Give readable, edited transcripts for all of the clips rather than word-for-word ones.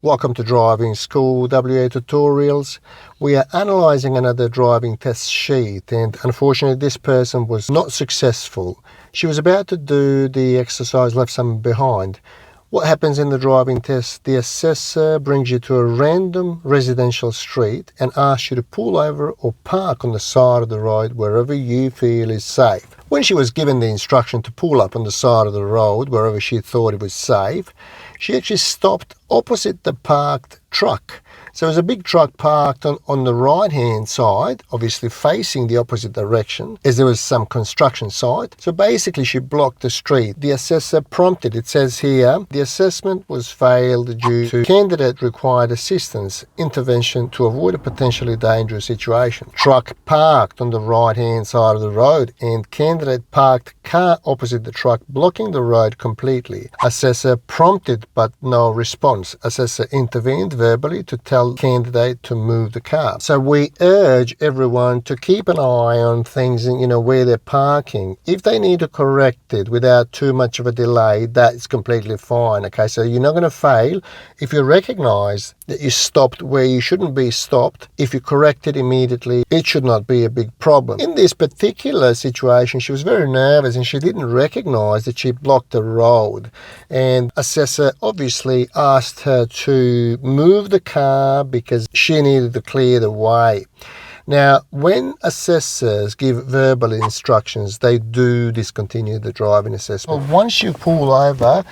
Welcome to Driving School WA Tutorials. We are analysing another driving test sheet, and unfortunately this person was not successful. She was about to do the exercise, left some behind. What happens in the driving test? The assessor brings you to a random residential street and asks you to pull over or park on the side of the road wherever you feel is safe. When she was given the instruction to pull up on the side of the road wherever she thought it was safe, she actually stopped opposite the parked truck. So there was a big truck parked on the right-hand side, obviously facing the opposite direction, as there was some construction site. So basically she blocked the street. The assessor prompted, it says here, the assessment was failed due to candidate required assistance, intervention to avoid a potentially dangerous situation. Truck parked on the right-hand side of the road and candidate parked car opposite the truck, blocking the road completely. Assessor prompted but no response. Assessor intervened verbally to tell candidate to move the car. So we urge everyone to keep an eye on things, where they're parking. If they need to correct it without too much of a delay, that's completely fine. Okay, so you're not going to fail if you recognize that you stopped where you shouldn't be stopped. If you correct it immediately, it should not be a big problem. In this particular situation, she was very nervous and she didn't recognize that she blocked the road, and assessor obviously asked her to move the car because she needed to clear the way. Now, when assessors give verbal instructions, they do discontinue the driving assessment. Well, once you pull over,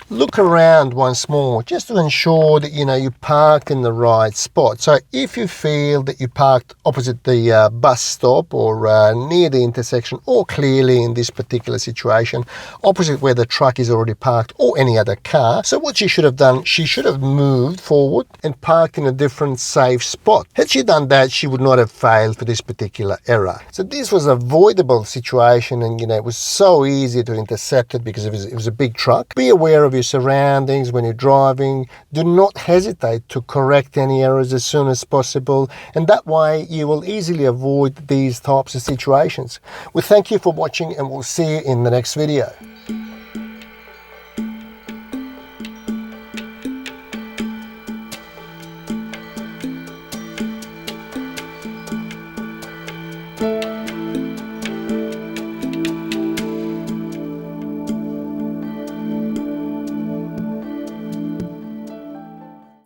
look around once more just to ensure that you parked in the right spot. So if you feel that you parked opposite the bus stop or near the intersection, or clearly in this particular situation opposite where the truck is already parked or any other car, so what she should have done, she should have moved forward and parked in a different safe spot. Had she done that, she would not have failed for this particular error. So this was an avoidable situation, and it was so easy to intercept it because it was a big truck. Be aware of your surroundings when you're driving. Do not hesitate to correct any errors as soon as possible, and that way you will easily avoid these types of situations. We thank you for watching, and we'll see you in the next video.